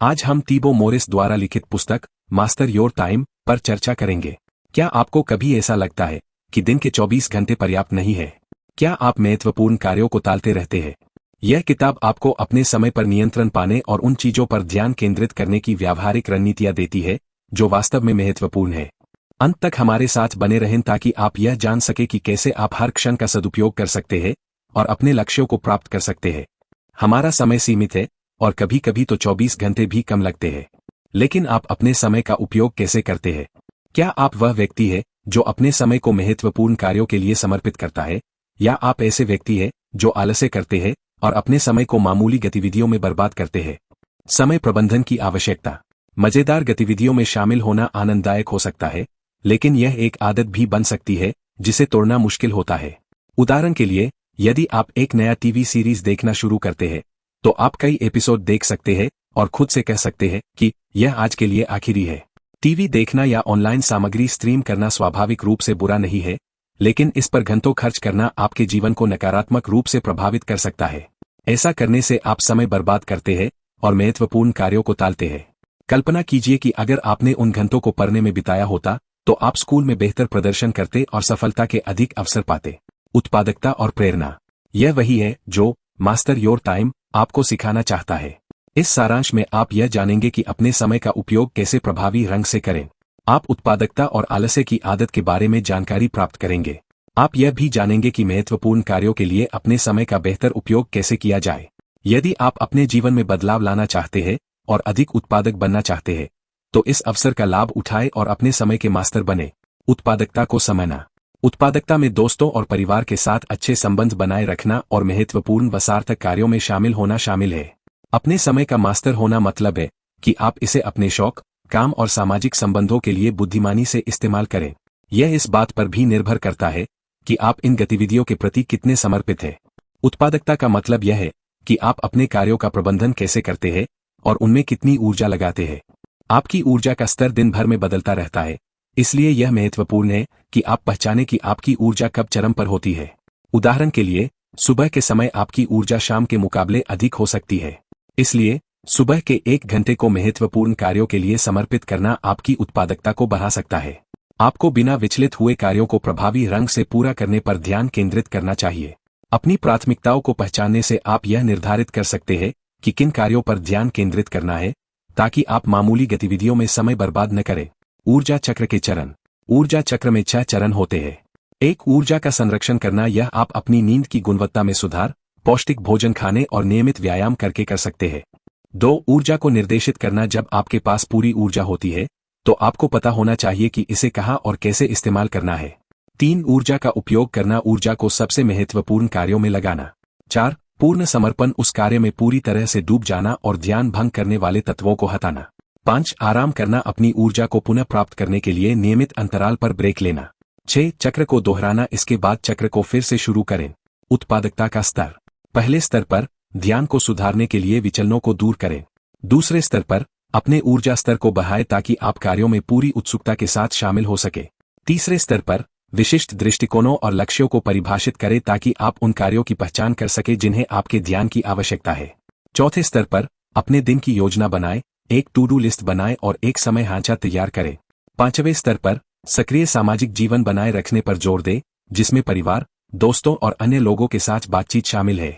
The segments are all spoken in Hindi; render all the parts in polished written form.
आज हम टीबो मोरिस द्वारा लिखित पुस्तक मास्टर योर टाइम पर चर्चा करेंगे। क्या आपको कभी ऐसा लगता है कि दिन के 24 घंटे पर्याप्त नहीं है? क्या आप महत्वपूर्ण कार्यों को टालते रहते हैं? यह किताब आपको अपने समय पर नियंत्रण पाने और उन चीजों पर ध्यान केंद्रित करने की व्यावहारिक रणनीतियां देती है जो वास्तव में महत्वपूर्ण है। अंत तक हमारे साथ बने रहें ताकि आप यह जान सके कि कैसे आप हर क्षण का सदुपयोग कर सकते हैं और अपने लक्ष्यों को प्राप्त कर सकते हैं। हमारा समय सीमित है और कभी कभी तो 24 घंटे भी कम लगते हैं। लेकिन आप अपने समय का उपयोग कैसे करते हैं? क्या आप वह व्यक्ति है जो अपने समय को महत्वपूर्ण कार्यों के लिए समर्पित करता है, या आप ऐसे व्यक्ति हैं जो आलस्य करते हैं और अपने समय को मामूली गतिविधियों में बर्बाद करते हैं? समय प्रबंधन की आवश्यकता। मजेदार गतिविधियों में शामिल होना आनंददायक हो सकता है, लेकिन यह एक आदत भी बन सकती है जिसे तोड़ना मुश्किल होता है। उदाहरण के लिए, यदि आप एक नया टीवी सीरीज देखना शुरू करते हैं तो आप कई एपिसोड देख सकते हैं और खुद से कह सकते हैं कि यह आज के लिए आखिरी है। टीवी देखना या ऑनलाइन सामग्री स्ट्रीम करना स्वाभाविक रूप से बुरा नहीं है, लेकिन इस पर घंटों खर्च करना आपके जीवन को नकारात्मक रूप से प्रभावित कर सकता है। ऐसा करने से आप समय बर्बाद करते हैं और महत्वपूर्ण कार्यों को टालते हैं। कल्पना कीजिए कि अगर आपने उन घंटों को पढ़ने में बिताया होता तो आप स्कूल में बेहतर प्रदर्शन करते और सफलता के अधिक अवसर पाते। उत्पादकता और प्रेरणा। यह वही है जो मास्टर योर टाइम आपको सिखाना चाहता है। इस सारांश में आप यह जानेंगे कि अपने समय का उपयोग कैसे प्रभावी ढंग से करें। आप उत्पादकता और आलस्य की आदत के बारे में जानकारी प्राप्त करेंगे। आप यह भी जानेंगे कि महत्वपूर्ण कार्यों के लिए अपने समय का बेहतर उपयोग कैसे किया जाए। यदि आप अपने जीवन में बदलाव लाना चाहते हैं और अधिक उत्पादक बनना चाहते हैं तो इस अवसर का लाभ उठाएं और अपने समय के मास्टर बने। उत्पादकता को समझना। उत्पादकता में दोस्तों और परिवार के साथ अच्छे संबंध बनाए रखना और महत्वपूर्ण व सार्थक कार्यों में शामिल होना शामिल है। अपने समय का मास्टर होना मतलब है कि आप इसे अपने शौक, काम और सामाजिक संबंधों के लिए बुद्धिमानी से इस्तेमाल करें। यह इस बात पर भी निर्भर करता है कि आप इन गतिविधियों के प्रति कितने समर्पित हैं। उत्पादकता का मतलब यह है कि आप अपने कार्यों का प्रबंधन कैसे करते हैं और उनमें कितनी ऊर्जा लगाते हैं। आपकी ऊर्जा का स्तर दिन भर में बदलता रहता है, इसलिए यह महत्वपूर्ण है कि आप पहचानें कि आपकी ऊर्जा कब चरम पर होती है। उदाहरण के लिए, सुबह के समय आपकी ऊर्जा शाम के मुकाबले अधिक हो सकती है। इसलिए सुबह के 1 घंटे को महत्वपूर्ण कार्यों के लिए समर्पित करना आपकी उत्पादकता को बढ़ा सकता है। आपको बिना विचलित हुए कार्यों को प्रभावी ढंग से पूरा करने पर ध्यान केंद्रित करना चाहिए। अपनी प्राथमिकताओं को पहचानने से आप यह निर्धारित कर सकते हैं कि किन कार्यों पर ध्यान केंद्रित करना है, ताकि आप मामूली गतिविधियों में समय बर्बाद न करें। ऊर्जा चक्र के चरण। ऊर्जा चक्र में 6 चरण होते हैं। 1. ऊर्जा का संरक्षण करना। यह आप अपनी नींद की गुणवत्ता में सुधार, पौष्टिक भोजन खाने और नियमित व्यायाम करके कर सकते हैं। 2. ऊर्जा को निर्देशित करना। जब आपके पास पूरी ऊर्जा होती है तो आपको पता होना चाहिए कि इसे कहाँ और कैसे इस्तेमाल करना है। 3. ऊर्जा का उपयोग करना। ऊर्जा को सबसे महत्वपूर्ण कार्यों में लगाना। 4. पूर्ण समर्पण। उस कार्य में पूरी तरह से डूब जाना और ध्यान भंग करने वाले तत्वों को हटाना। 5. आराम करना। अपनी ऊर्जा को पुनः प्राप्त करने के लिए नियमित अंतराल पर ब्रेक लेना। 6. चक्र को दोहराना। इसके बाद चक्र को फिर से शुरू करें। उत्पादकता का स्तर। पहले स्तर पर ध्यान को सुधारने के लिए विचलनों को दूर करें। दूसरे स्तर पर अपने ऊर्जा स्तर को बढ़ाएं ताकि आप कार्यों में पूरी उत्सुकता के साथ शामिल हो सके। तीसरे स्तर पर विशिष्ट दृष्टिकोणों और लक्ष्यों को परिभाषित करें ताकि आप उन कार्यों की पहचान कर सके जिन्हें आपके ध्यान की आवश्यकता है। चौथे स्तर पर अपने दिन की योजना बनाएं, एक टू डू लिस्ट बनाएं और एक समय ढांचा तैयार करें। 5वें स्तर पर सक्रिय सामाजिक जीवन बनाए रखने पर जोर दें, जिसमें परिवार, दोस्तों और अन्य लोगों के साथ बातचीत शामिल है।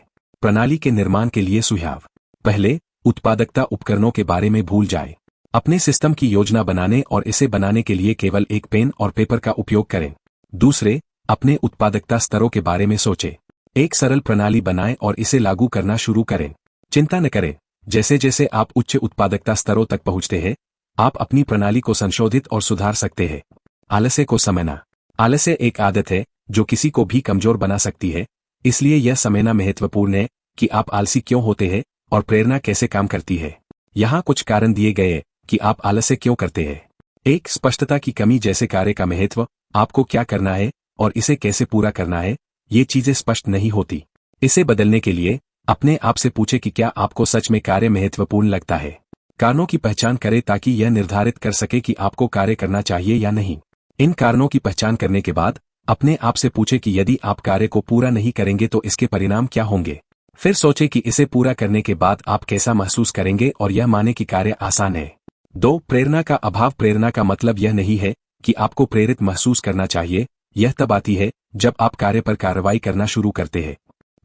प्रणाली के निर्माण के लिए सुझाव। पहले, उत्पादकता उपकरणों के बारे में भूल जाएं। अपने सिस्टम की योजना बनाने और इसे बनाने के लिए केवल एक पेन और पेपर का उपयोग करें। दूसरे, अपने उत्पादकता स्तरों के बारे में सोचें। एक सरल प्रणाली बनाएं और इसे लागू करना शुरू करें। चिंता न करें, जैसे जैसे आप उच्च उत्पादकता स्तरों तक पहुंचते हैं, आप अपनी प्रणाली को संशोधित और सुधार सकते हैं। आलस्य को समझना। आलस्य एक आदत है जो किसी को भी कमजोर बना सकती है, इसलिए यह समझना महत्वपूर्ण है कि आप आलसी क्यों होते हैं और प्रेरणा कैसे काम करती है। यहाँ कुछ कारण दिए गए कि आप आलस्य क्यों करते हैं। 1. स्पष्टता की कमी। जैसे कार्य का महत्व, आपको क्या करना है और इसे कैसे पूरा करना है, ये चीजें स्पष्ट नहीं होती। इसे बदलने के लिए अपने आप से पूछे कि क्या आपको सच में कार्य महत्वपूर्ण लगता है। कारणों की पहचान करें ताकि यह निर्धारित कर सके कि आपको कार्य करना चाहिए या नहीं। इन कारणों की पहचान करने के बाद अपने आप से पूछे कि यदि आप कार्य को पूरा नहीं करेंगे तो इसके परिणाम क्या होंगे। फिर सोचें कि इसे पूरा करने के बाद आप कैसा महसूस करेंगे और यह माने कि कार्य आसान है। 2. प्रेरणा का अभाव। प्रेरणा का मतलब यह नहीं है कि आपको प्रेरित महसूस करना चाहिए, यह तब आती है जब आप कार्य पर कार्रवाई करना शुरू करते हैं।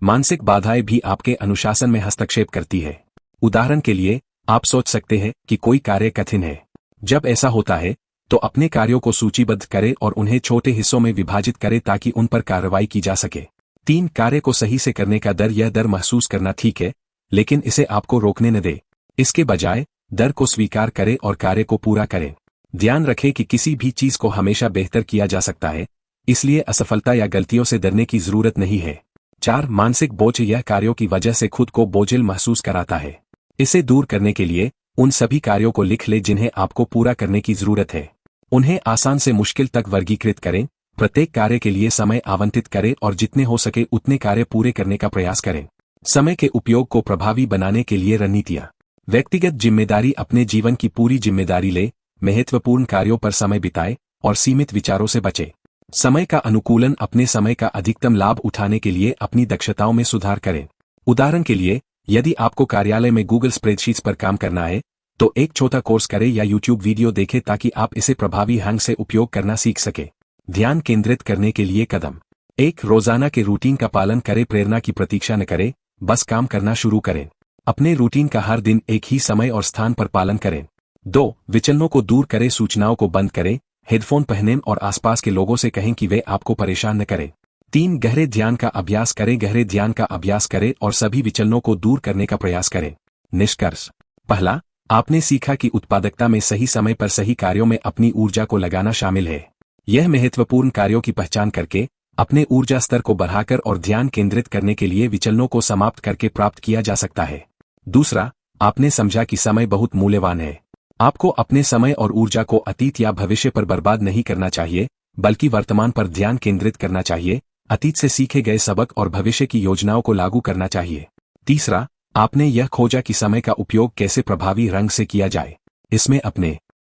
मानसिक बाधाएं भी आपके अनुशासन में हस्तक्षेप करती है। उदाहरण के लिए, आप सोच सकते हैं कि कोई कार्य कठिन है। जब ऐसा होता है तो अपने कार्यों को सूचीबद्ध करें और उन्हें छोटे हिस्सों में विभाजित करें ताकि उन पर कार्रवाई की जा सके। 3. कार्य को सही से करने का डर। यह डर महसूस करना ठीक है, लेकिन इसे आपको रोकने न दे। इसके बजाय डर को स्वीकार करें और कार्य को पूरा करें। ध्यान रखें कि किसी भी चीज को हमेशा बेहतर किया जा सकता है, इसलिए असफलता या गलतियों से डरने की जरूरत नहीं है। 4. मानसिक बोझ। यह कार्यों की वजह से खुद को बोझिल महसूस कराता है। इसे दूर करने के लिए उन सभी कार्यों को लिख लें जिन्हें आपको पूरा करने की जरूरत है। उन्हें आसान से मुश्किल तक वर्गीकृत करें, प्रत्येक कार्य के लिए समय आवंटित करें और जितने हो सके उतने कार्य पूरे करने का प्रयास करें। समय के उपयोग को प्रभावी बनाने के लिए रणनीतियां। व्यक्तिगत जिम्मेदारी। अपने जीवन की पूरी जिम्मेदारी ले, महत्वपूर्ण कार्यों पर समय बिताए और सीमित विचारों से बचे। समय का अनुकूलन। अपने समय का अधिकतम लाभ उठाने के लिए अपनी दक्षताओं में सुधार करें। उदाहरण के लिए, यदि आपको कार्यालय में गूगल स्प्रेडशीट्स पर काम करना है तो एक छोटा कोर्स करें या यूट्यूब वीडियो देखें ताकि आप इसे प्रभावी ढंग से उपयोग करना सीख सके। ध्यान केंद्रित करने के लिए कदम। 1. रोजाना के रूटीन का पालन करें। प्रेरणा की प्रतीक्षा न करें, बस काम करना शुरू करें। अपने रूटीन का हर दिन एक ही समय और स्थान पर पालन करें। 2. विचलनों को दूर करें। सूचनाओं को बंद करें, हेडफोन पहनें और आसपास के लोगों से कहें कि वे आपको परेशान न करें। 3. गहरे ध्यान का अभ्यास करें। गहरे ध्यान का अभ्यास करें और सभी विचलनों को दूर करने का प्रयास करें। निष्कर्ष। पहला, आपने सीखा कि उत्पादकता में सही समय पर सही कार्यों में अपनी ऊर्जा को लगाना शामिल है। यह महत्वपूर्ण कार्यों की पहचान करके अपने ऊर्जा स्तर को बढ़ाकर और ध्यान केंद्रित करने के लिए विचलनों को समाप्त करके प्राप्त किया जा सकता है। दूसरा, आपने समझा कि समय बहुत मूल्यवान है। आपको अपने समय और ऊर्जा को अतीत या भविष्य पर बर्बाद नहीं करना चाहिए, बल्कि वर्तमान पर ध्यान केंद्रित करना चाहिए, अतीत से सीखे गए सबक और भविष्य की योजनाओं को लागू करना चाहिए। तीसरा, आपने यह खोजा कि समय का उपयोग कैसे प्रभावी ढंग से किया जाए। इसमें अपने